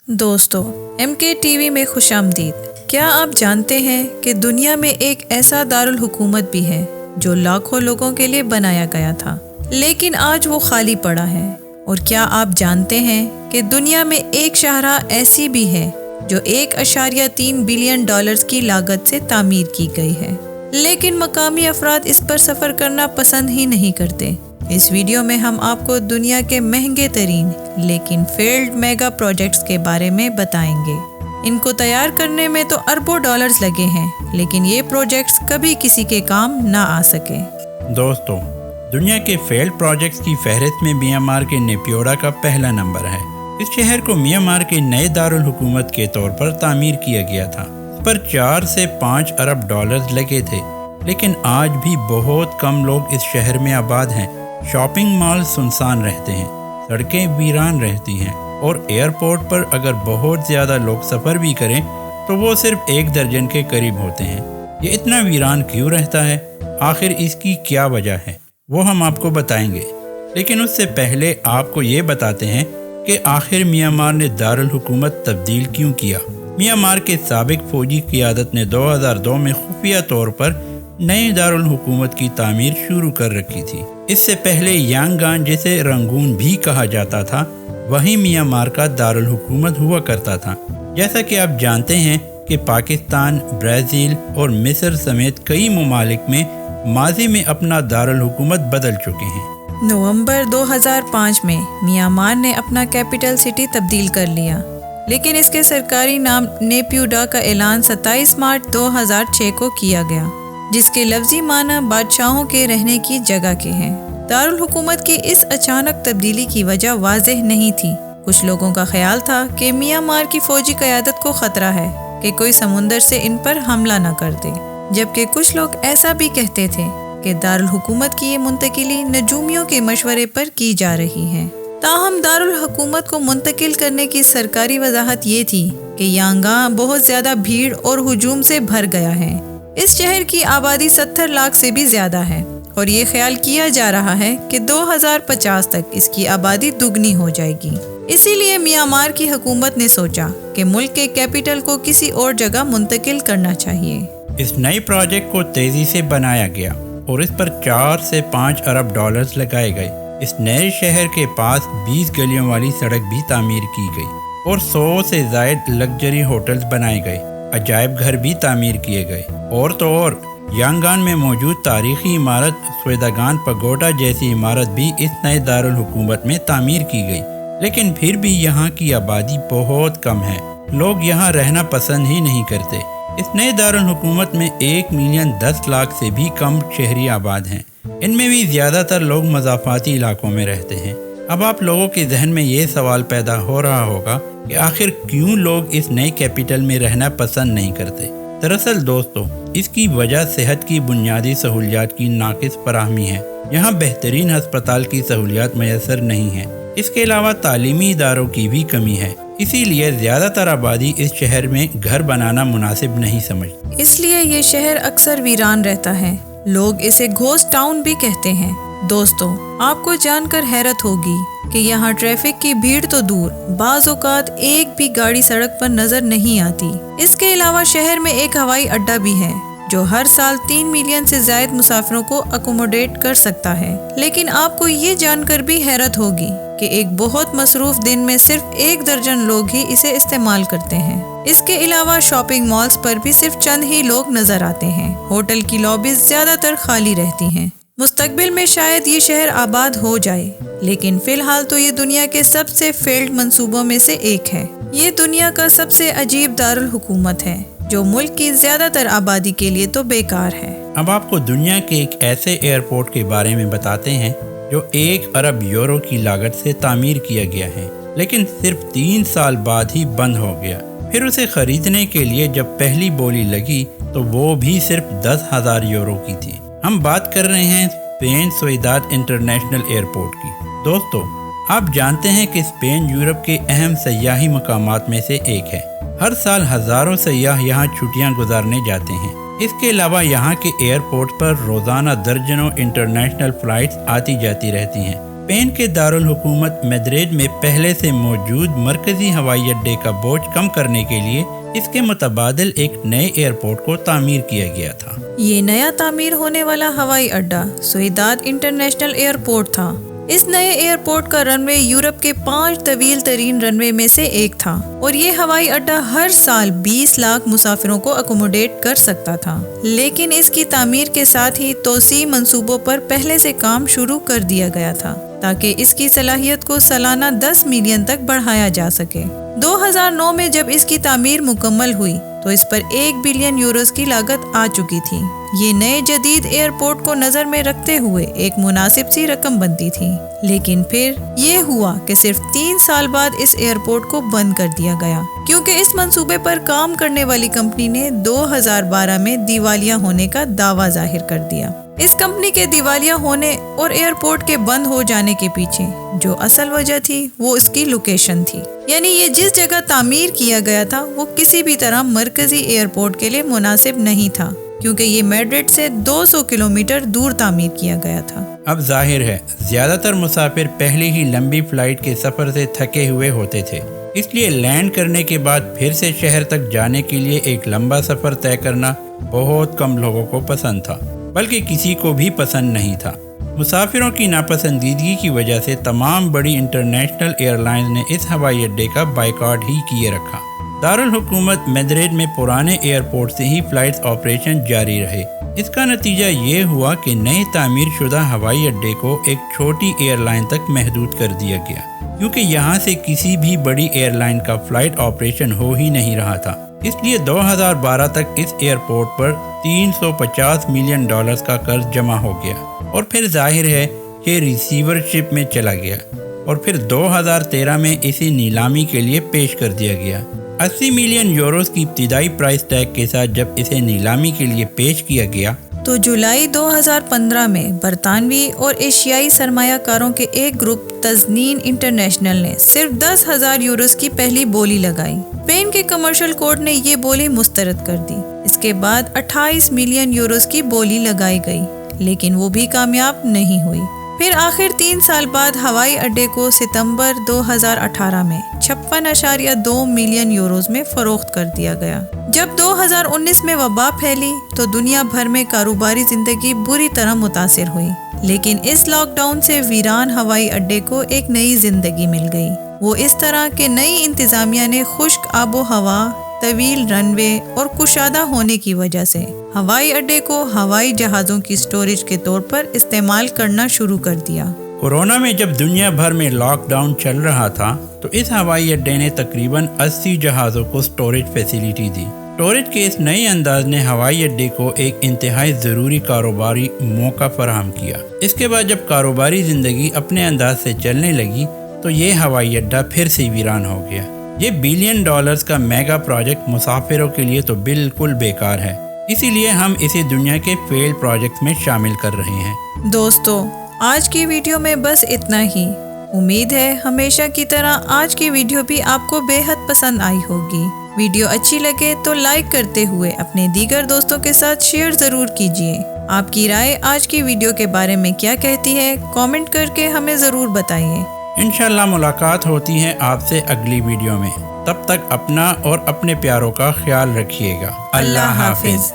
دوستو MK TV میں خوش آمدید۔ کیا آپ جانتے ہیں کہ دنیا میں ایک ایسا دارالحکومت بھی ہے جو لاکھوں لوگوں کے لیے بنایا گیا تھا، لیکن آج وہ خالی پڑا ہے؟ اور کیا آپ جانتے ہیں کہ دنیا میں ایک شاہراہ ایسی بھی ہے جو $1.3 بلین کی لاگت سے تعمیر کی گئی ہے، لیکن مقامی افراد اس پر سفر کرنا پسند ہی نہیں کرتے؟ اس ویڈیو میں ہم آپ کو دنیا کے مہنگے ترین لیکن فیلڈ میگا پروجیکٹس کے بارے میں بتائیں گے۔ ان کو تیار کرنے میں تو اربوں ڈالرز لگے ہیں، لیکن یہ پروجیکٹس کبھی کسی کے کام نہ آ سکے۔ دوستو، دنیا کے فیلڈ پروجیکٹس کی فہرست میں میانمار کے نیپیوڈا کا پہلا نمبر ہے۔ اس شہر کو میانمار کے نئے دارالحکومت کے طور پر تعمیر کیا گیا تھا۔ اس پر 4 سے 5 ارب ڈالرز لگے تھے، لیکن آج بھی بہت کم لوگ اس شہر میں آباد ہیں۔ شاپنگ مال سنسان رہتے ہیں، سڑکیں ویران رہتی ہیں، اور ایئرپورٹ پر اگر بہت زیادہ لوگ سفر بھی کریں تو وہ صرف 1 درجن کے قریب ہوتے ہیں۔ یہ اتنا ویران کیوں رہتا ہے؟ آخر اس کی کیا وجہ ہے؟ وہ ہم آپ کو بتائیں گے، لیکن اس سے پہلے آپ کو یہ بتاتے ہیں کہ آخر میانمار نے دارالحکومت تبدیل کیوں کیا۔ میانمار کے سابق فوجی قیادت نے 2002 میں خفیہ طور پر نئے دارالحکومت کی تعمیر شروع کر رکھی تھی۔ اس سے پہلے یانگان، جسے رنگون بھی کہا جاتا تھا، وہی میانمار کا دارالحکومت ہوا کرتا تھا۔ جیسا کہ آپ جانتے ہیں کہ پاکستان، برازیل اور مصر سمیت کئی ممالک میں ماضی میں اپنا دارالحکومت بدل چکے ہیں۔ نومبر 2005 میں میانمار نے اپنا کیپٹل سٹی تبدیل کر لیا، لیکن اس کے سرکاری نام نیپیوڈا کا اعلان 27 مارچ 2006 کو کیا گیا، جس کے لفظی معنی بادشاہوں کے رہنے کی جگہ کے ہیں۔ دارالحکومت کی اس اچانک تبدیلی کی وجہ واضح نہیں تھی۔ کچھ لوگوں کا خیال تھا کہ میانمار کی فوجی قیادت کو خطرہ ہے کہ کوئی سمندر سے ان پر حملہ نہ کر دے، جبکہ کچھ لوگ ایسا بھی کہتے تھے کہ دارالحکومت کی یہ منتقلی نجومیوں کے مشورے پر کی جا رہی ہے۔ تاہم دارالحکومت کو منتقل کرنے کی سرکاری وضاحت یہ تھی کہ یانگان بہت زیادہ بھیڑ اور ہجوم سے بھر گیا ہے۔ اس شہر کی آبادی 70 لاکھ سے بھی زیادہ ہے، اور یہ خیال کیا جا رہا ہے کہ 2050 تک اس کی آبادی دگنی ہو جائے گی۔ اسی لیے میانمار کی حکومت نے سوچا کہ ملک کے کیپٹل کو کسی اور جگہ منتقل کرنا چاہیے۔ اس نئے پروجیکٹ کو تیزی سے بنایا گیا اور اس پر 4 سے 5 ارب ڈالرز لگائے گئے۔ اس نئے شہر کے پاس 20 گلیوں والی سڑک بھی تعمیر کی گئی اور 100 سے زائد لگژری ہوٹلز بنائے گئے۔ عجائب گھر بھی تعمیر کیے گئے، اور تو اور یانگان میں موجود تاریخی عمارت سویداگان پگوڈا جیسی عمارت بھی اس نئے دارالحکومت میں تعمیر کی گئی۔ لیکن پھر بھی یہاں کی آبادی بہت کم ہے، لوگ یہاں رہنا پسند ہی نہیں کرتے۔ اس نئے دارالحکومت میں 1,10,00,000 سے بھی کم شہری آباد ہیں، ان میں بھی زیادہ تر لوگ مضافاتی علاقوں میں رہتے ہیں۔ اب آپ لوگوں کے ذہن میں یہ سوال پیدا ہو رہا ہوگا کہ آخر کیوں لوگ اس نئے کیپٹل میں رہنا پسند نہیں کرتے؟ دراصل دوستو، اس کی وجہ صحت کی بنیادی سہولیات کی ناقص فراہمی ہے۔ یہاں بہترین ہسپتال کی سہولیات میسر نہیں ہیں۔ اس کے علاوہ تعلیمی اداروں کی بھی کمی ہے، اسی لیے زیادہ تر آبادی اس شہر میں گھر بنانا مناسب نہیں سمجھتی۔ اس لیے یہ شہر اکثر ویران رہتا ہے۔ لوگ اسے گھوسٹ ٹاؤن بھی کہتے ہیں۔ دوستو، آپ کو جان کر حیرت ہوگی کہ یہاں ٹریفک کی بھیڑ تو دور، بعض اوقات ایک بھی گاڑی سڑک پر نظر نہیں آتی۔ اس کے علاوہ شہر میں ایک ہوائی اڈہ بھی ہے جو ہر سال 3 ملین سے زائد مسافروں کو اکوموڈیٹ کر سکتا ہے۔ لیکن آپ کو یہ جان کر بھی حیرت ہوگی کہ ایک بہت مصروف دن میں صرف 1 درجن لوگ ہی اسے استعمال کرتے ہیں۔ اس کے علاوہ شاپنگ مالز پر بھی صرف چند ہی لوگ نظر آتے ہیں۔ ہوٹل کی لابیز زیادہ تر خالی رہتی ہیں۔ مستقبل میں شاید یہ شہر آباد ہو جائے، لیکن فی الحال تو یہ دنیا کے سب سے فیلڈ منصوبوں میں سے ایک ہے۔ یہ دنیا کا سب سے عجیب دارالحکومت ہے جو ملک کی زیادہ تر آبادی کے لیے تو بیکار ہے۔ اب آپ کو دنیا کے ایک ایسے ایئرپورٹ کے بارے میں بتاتے ہیں جو 1 ارب یورو کی لاگت سے تعمیر کیا گیا ہے، لیکن صرف 3 سال بعد ہی بند ہو گیا۔ پھر اسے خریدنے کے لیے جب پہلی بولی لگی تو وہ بھی صرف 10,000 یورو کی تھی۔ ہم بات کر رہے ہیں اسپین سویداد انٹرنیشنل ایئرپورٹ کی۔ دوستو، آپ جانتے ہیں کہ اسپین یورپ کے اہم سیاحی مقامات میں سے ایک ہے۔ ہر سال ہزاروں سیاح یہاں چھٹیاں گزارنے جاتے ہیں۔ اس کے علاوہ یہاں کے ایئرپورٹ پر روزانہ درجنوں انٹرنیشنل فلائٹس آتی جاتی رہتی ہیں۔ اسپین کے دارالحکومت میڈرڈ میں پہلے سے موجود مرکزی ہوائی اڈے کا بوجھ کم کرنے کے لیے اس کے متبادل ایک نئے ایئرپورٹ کو تعمیر کیا گیا تھا۔ یہ نیا تعمیر ہونے والا ہوائی اڈا سویداد انٹرنیشنل ایئرپورٹ تھا۔ اس نئے ایئرپورٹ کا رن وے یورپ کے 5 طویل ترین رن وے میں سے ایک تھا اور یہ ہوائی اڈا ہر سال 20 لاکھ مسافروں کو اکوموڈیٹ کر سکتا تھا، لیکن اس کی تعمیر کے ساتھ ہی توسیع منصوبوں پر پہلے سے کام شروع کر دیا گیا تھا تاکہ اس کی صلاحیت کو سالانہ 10 ملین تک بڑھایا جا سکے۔ 2009 میں جب اس کی تعمیر مکمل ہوئی تو اس پر 1 بلین یوروز کی لاگت آ چکی تھی۔ یہ نئے جدید ایئرپورٹ کو نظر میں رکھتے ہوئے ایک مناسب سی رقم بنتی تھی، لیکن پھر یہ ہوا کہ صرف 3 سال بعد اس ایئرپورٹ کو بند کر دیا گیا کیونکہ اس منصوبے پر کام کرنے والی کمپنی نے 2012 میں دیوالیہ ہونے کا دعویٰ ظاہر کر دیا۔ اس کمپنی کے دیوالیہ ہونے اور ایئرپورٹ کے بند ہو جانے کے پیچھے جو اصل وجہ تھی وہ اس کی لوکیشن تھی، یعنی یہ جس جگہ تعمیر کیا گیا تھا وہ کسی بھی طرح مرکزی ایئرپورٹ کے لیے مناسب نہیں تھا کیونکہ یہ میڈرڈ سے 200 کلومیٹر دور تعمیر کیا گیا تھا۔ اب ظاہر ہے زیادہ تر مسافر پہلے ہی لمبی فلائٹ کے سفر سے تھکے ہوئے ہوتے تھے، اس لیے لینڈ کرنے کے بعد پھر سے شہر تک جانے کے لیے ایک لمبا سفر طے کرنا بہت کم لوگوں کو پسند تھا، بلکہ کسی کو بھی پسند نہیں تھا۔ مسافروں کی ناپسندیدگی کی وجہ سے تمام بڑی انٹرنیشنل ایئر لائنز نے اس ہوائی اڈے کا بائیکاٹ ہی کیے رکھا۔ دارالحکومت میڈرڈ میں پرانے ایئرپورٹ سے ہی فلائٹس آپریشن جاری رہے۔ اس کا نتیجہ یہ ہوا کہ نئے تعمیر شدہ ہوائی اڈے کو ایک چھوٹی ایئر لائن تک محدود کر دیا گیا کیونکہ یہاں سے کسی بھی بڑی ایئر لائن کا فلائٹ آپریشن ہو ہی نہیں رہا تھا۔ اس لیے 2012 تک اس ایئرپورٹ پر $350 ملین کا قرض جمع ہو گیا اور پھر ظاہر ہے کہ ریسیور شپ میں چلا گیا اور پھر 2013 میں اسے نیلامی کے لیے پیش کر دیا گیا۔ 80 ملین یوروز کی ابتدائی پرائس ٹیگ کے ساتھ جب اسے نیلامی کے لیے پیش کیا گیا تو جولائی 2015 میں برطانوی اور ایشیائی سرمایہ کاروں کے ایک گروپ تزنین انٹرنیشنل نے صرف 10,000 یوروز کی پہلی بولی لگائی۔ اسپین کے کمرشل کورٹ نے یہ بولی مسترد کر دی۔ اس کے بعد 28 ملین یوروز کی بولی لگائی گئی لیکن وہ بھی کامیاب نہیں ہوئی۔ پھر آخر 3 سال بعد ہوائی اڈے کو ستمبر 2018 میں 56.2 ملین یوروز میں فروخت کر دیا گیا۔ جب 2019 میں وبا پھیلی تو دنیا بھر میں کاروباری زندگی بری طرح متاثر ہوئی، لیکن اس لاک ڈاؤن سے ویران ہوائی اڈے کو ایک نئی زندگی مل گئی۔ وہ اس طرح کہ نئی انتظامیہ نے خشک آب و ہوا، طویل رن وے اور کشادہ ہونے کی وجہ سے ہوائی اڈے کو ہوائی جہازوں کی سٹوریج کے طور پر استعمال کرنا شروع کر دیا۔ کورونا میں جب دنیا بھر میں لاک ڈاؤن چل رہا تھا تو اس ہوائی اڈے نے تقریباً 80 جہازوں کو سٹوریج فیسیلٹی دی۔ سٹوریج کے اس نئے انداز نے ہوائی اڈے کو ایک انتہائی ضروری کاروباری موقع فراہم کیا۔ اس کے بعد جب کاروباری زندگی اپنے انداز سے چلنے لگی تو یہ ہوائی اڈا پھر سے ویران ہو گیا۔ یہ $1 بلین کا میگا پروجیکٹ مسافروں کے لیے تو بالکل بیکار ہے، اسی لیے ہم اسے دنیا کے فیل پروجیکٹ میں شامل کر رہے ہیں۔ دوستو، آج کی ویڈیو میں بس اتنا ہی۔ امید ہے ہمیشہ کی طرح آج کی ویڈیو بھی آپ کو بے حد پسند آئی ہوگی۔ ویڈیو اچھی لگے تو لائک کرتے ہوئے اپنے دیگر دوستوں کے ساتھ شیئر ضرور کیجیے۔ آپ کی رائے آج کی ویڈیو کے بارے میں کیا کہتی ہے کامنٹ کر کے ہمیں ضرور بتائیے۔ انشاءاللہ ملاقات ہوتی ہے آپ سے اگلی ویڈیو میں، تب تک اپنا اور اپنے پیاروں کا خیال رکھیے گا۔ اللہ حافظ۔